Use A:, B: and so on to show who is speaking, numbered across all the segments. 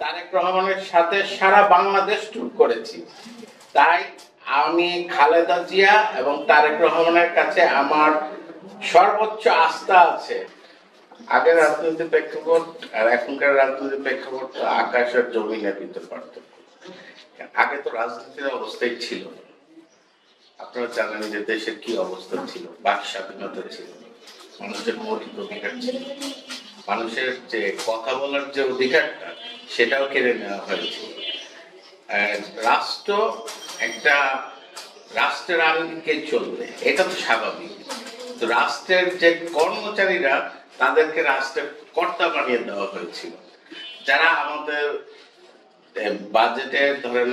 A: তারেক রহমানের সাথে সারা বাংলাদেশ ট্যুর করেছি। তাই আমি খালেদা জিয়া এবং তারেক রহমানের কাছে আমার সর্বোচ্চ আস্থা আছে। আগের রাজনৈতিক প্রেক্ষাপট আর এখনকার রাজনৈতিক প্রেক্ষাপট তো আকাশ আর জমিনের ভিতর পার্থক্য। আগে তো রাজনীতির অবস্থাই ছিল না। আপনারা জানেন যে দেশের কি অবস্থা ছিল, বাক স্বাধীনতা ছিল, মানুষের মৌলিক অধিকার ছিল, মানুষের যে কথা বলার যে অধিকারটা সেটাও কেড়ে নেওয়া হয়েছে। রাষ্ট্র একটা রাষ্ট্রের আঙ্গিকে চলবে, এটা তো স্বাভাবিক। তো রাষ্ট্রের যে কর্মচারীরা তাদেরকে রাষ্ট্রের কর্তা বানিয়ে দেওয়া হয়েছিল, যারা আমাদের বাজেটে ধরেন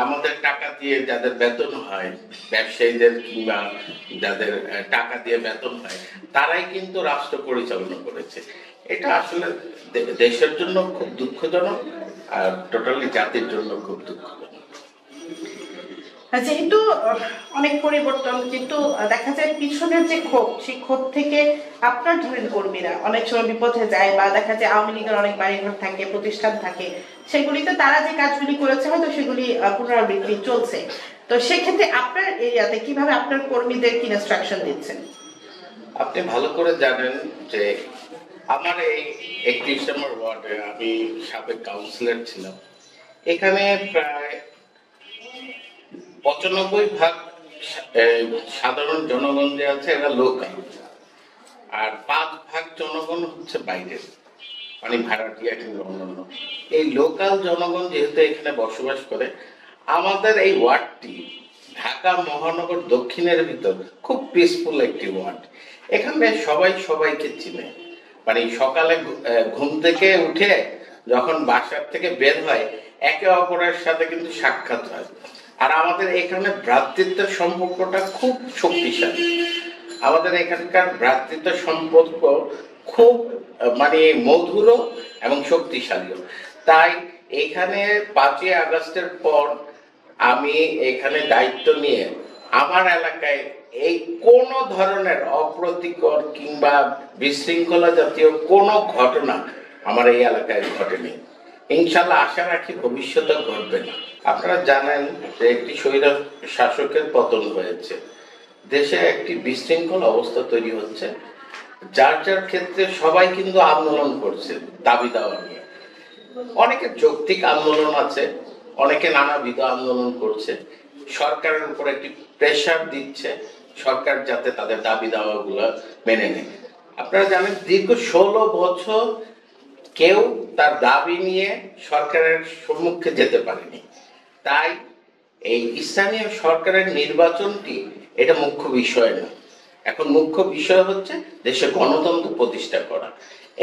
A: আমাদের টাকা দিয়ে যাদের বেতন হয়, ব্যবসায়ীদের কিংবা যাদের টাকা দিয়ে বেতন হয়, তারাই কিন্তু রাষ্ট্র পরিচালনা করেছে। এটা আসলে দেশের জন্য খুব দুঃখজনক আর টোটালি জাতির জন্য খুব দুঃখজনক।
B: যেহেতু অনেক পরিবর্তন, কিন্তু দেখা যায় পিছনের যে ক্ষোভ, সেই ক্ষোভ থেকে আপনার ধরেন কর্মীরা অনেক সময় বিপথে যায়, বা দেখা যায় আওয়ামী লীগের অনেক বাড়িঘর থাকে, প্রতিষ্ঠান থাকে, সেগুলিতে তারা যে কাজগুলি করেছে হয়তো সেগুলি পুনরাবৃত্তি চলছে। তো সেক্ষেত্রে আপনার এরিয়াতে কিভাবে আপনার কর্মীদের কি ইনস্ট্রাকশন দিচ্ছেন?
A: আপনি ভালো করে জানেন যে আমার এই 31 নম্বর ওয়ার্ডে আমি সাবেক কাউন্সিলর ছিলাম। এখানে প্রায় 95% সাধারণ জনগণ যে আছে এরা লোকাল, আর 5% জনগণ হচ্ছে বাইরের, মানে ভাড়াটিয়া কিংবা অন্যান্য। এই লোকাল জনগণ যেহেতু এখানে বসবাস করে, আমাদের এই ওয়ার্ডটি ঢাকা মহানগর দক্ষিণের ভিতর খুব পিসফুল একটি ওয়ার্ড। এখানে সবাই সবাইকে চিনে, মানে সকালে ঘুম থেকে উঠে যখন বাসার থেকে বের হয় একে অপরের সাথে কিন্তু সাক্ষাৎ হয়। আর আমাদের এখানে ভ্রাতৃত্বের সম্পর্কটা খুব শক্তিশালী। আমাদের এখানকার ভ্রাতৃত্ব সম্পর্ক খুব মানে মধুর এবং শক্তিশালী। তাই এখানে 5ই আগস্টের পর আমি এখানে দায়িত্ব নিয়ে আমার এলাকায় এই কোন ধরনের অপ্রীতিকর কিংবা বিশৃঙ্খলা জাতীয় কোনো ঘটনা আমার এই এলাকায় ঘটেনি। ইনশাল্লাহ আশা রাখি ভবিষ্যতে ঘটবে না। আপনারা জানেন যে একটি স্বৈর শাসকের পতন হয়েছে, দেশে একটি বিশৃঙ্খল অবস্থা তৈরি হচ্ছে। যার যার ক্ষেত্রে সবাই কিন্তু আন্দোলন করছে দাবি দাওয়া নিয়ে। অনেকে যৌক্তিক আন্দোলন আছে, অনেকে নানাবিধ আন্দোলন করছে, সরকারের উপর একটি প্রেসার দিচ্ছে সরকার যাতে তাদের দাবি দাওয়াগুলো মেনে নেয়। আপনারা জানেন দীর্ঘ 16 বছর কেউ তার দাবি নিয়ে সরকারের সম্মুখে যেতে পারেনি। তাই এই স্থানীয় সরকারের নির্বাচনটি এটা মুখ্য বিষয় না। এখন মুখ্য বিষয় হচ্ছে দেশে গণতন্ত্র প্রতিষ্ঠা করা।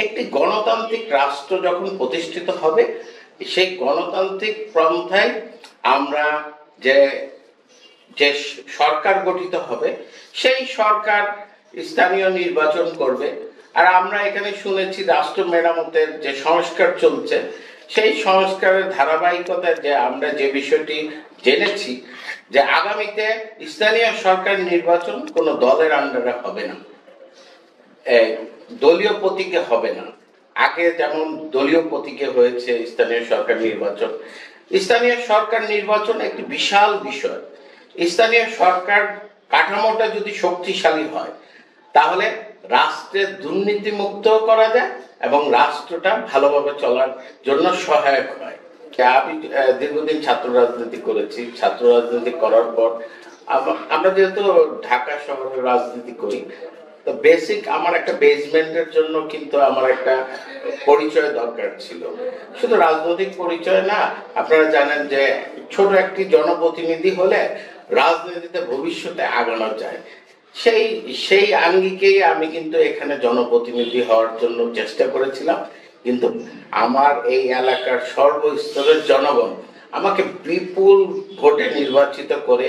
A: একটি গণতান্ত্রিক রাষ্ট্র যখন প্রতিষ্ঠিত হবে, সেই গণতান্ত্রিক পন্থায় আমরা যে সরকার গঠিত হবে, সেই সরকার স্থানীয় নির্বাচন করবে। আর আমরা এখানে শুনেছি রাষ্ট্র মেরামতের যে সংস্কার চলছে, সেই সংস্কারের ধারাবাহিকতায় যে আমরা যে বিষয়টি জেনেছি যে আগামীতে স্থানীয় সরকার নির্বাচন কোনো দলের আন্ডারে হবে না, দলীয় প্রতীকে হবে না। আগে যেমন দলীয় প্রতীকে হয়েছে স্থানীয় সরকার নির্বাচন। স্থানীয় সরকার নির্বাচন একটি বিশাল বিষয়। স্থানীয় সরকার কাঠামোটা যদি শক্তিশালী হয়, তাহলে রাষ্ট্রের দুর্নীতি মুক্ত করা যায় এবং রাষ্ট্রটা ভালোভাবে চলার জন্য সহায়ক হয়। আমি দীর্ঘদিন ছাত্র রাজনীতি করেছি। ছাত্র রাজনীতি করার পর আমরা যেহেতু ঢাকা শহরে রাজনীতি করি, তো বেসিক আমার একটা বেসমেন্টের জন্য কিন্তু আমার একটা পরিচয় দরকার ছিল। শুধু রাজনৈতিক পরিচয় না, আপনারা জানেন যে ছোট একটি জনপ্রতিনিধি হলে রাজনীতিতে ভবিষ্যতে আগানো যায়। সেই আঙ্গিকেই আমি কিন্তু এখানে জনপ্রতিনিধি হওয়ার জন্য চেষ্টা করেছিলাম। কিন্তু আমার এই এলাকার সর্বস্তরের জনগণ আমাকে বিপুল ভোটে নির্বাচিত করে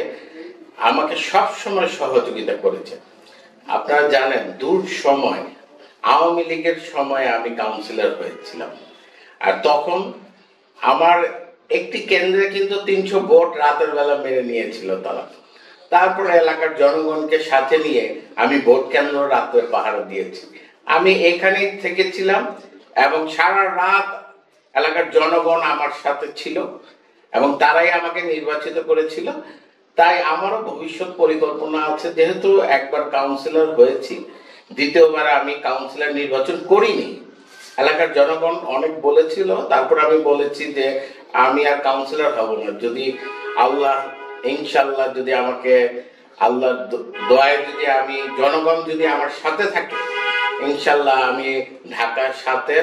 A: আমাকে সবসময় সহযোগিতা করেছে। আপনারা জানেন দূর সময় আওয়ামী লীগের সময় আমি কাউন্সিলর হয়েছিলাম, আর তখন আমার একটি কেন্দ্রে কিন্তু 300 ভোট রাতের বেলা মেরে নিয়েছিল তারা। তারপরে এলাকার জনগণকে সাথে নিয়ে আমি ভোট কেন্দ্র রাতের পাহারা দিয়েছি। আমি এখানেই থেকেছিলাম এবং সারা রাত এলাকার জনগণ আমার সাথে ছিল এবং তারাই আমাকে নির্বাচিত করেছিল। তাই আমারও ভবিষ্যৎ পরিকল্পনা আছে, যেহেতু একবার কাউন্সিলর হয়েছি, দ্বিতীয়বার আমি কাউন্সিলর নির্বাচন করিনি। এলাকার জনগণ অনেক বলেছিল, তারপর আমি বলেছি যে আমি আর কাউন্সিলর হব না, যদি আল্লাহ ইনশাল্লাহ যদি আমাকে আল্লাহর দোয়ায় যদি আমি জনগণ যদি আমার সাথে থাকে, ইনশাল্লাহ আমি ঢাকার সাথে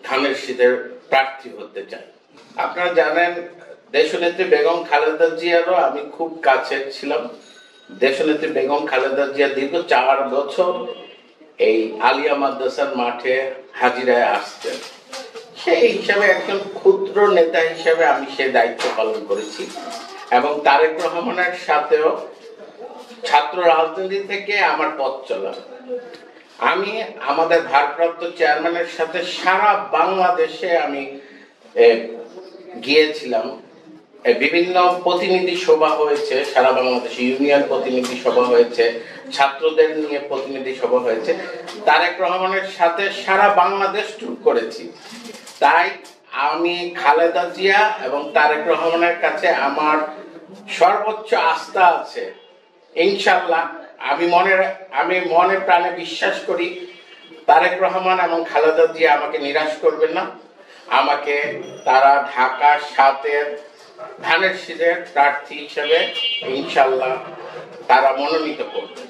A: ধানের শীতের প্রার্থী হতে চাই। আপনারা জানেন দেশনেত্রী বেগম খালেদা জিয়ারও আমি খুব কাছে ছিলাম। দেশনেত্রী বেগম খালেদা জিয়া দীর্ঘ 4 বছর এই আলিয়া মাদ্রাসার মাঠে হাজিরায় আসতেন। সেই হিসাবে একজন ক্ষুদ্র নেতা হিসাবে আমি সে দায়িত্ব পালন করেছি এবং তারেক রহমানের সাথেও ছাত্র রাজনীতি থেকে আমার পথ চলা। আমি আমাদের ভারপ্রাপ্ত চেয়ারম্যানের সাথে সারা বাংলাদেশে আমি গিয়েছিলাম। বিভিন্ন প্রতিনিধি সভা হয়েছে, সারা বাংলাদেশে ইউনিয়ন প্রতিনিধি সভা হয়েছে, ছাত্রদের নিয়ে প্রতিনিধি সভা হয়েছে। তারেক রহমানের সাথে সারা বাংলাদেশ ট্যুর করেছি। তাই আমি খালেদা জিয়া এবং তারেক রহমানের কাছে আমার সর্বোচ্চ আস্থা আছে। ইনশাল্লাহ আমি মনে প্রাণে বিশ্বাস করি তারেক রহমান এবং খালেদা জিয়া আমাকে নিরাশ করবেন না। আমাকে তারা ঢাকার সাথে ধানের শীষের প্রার্থী হিসেবে ইনশাল্লাহ তারা মনোনীত করবে।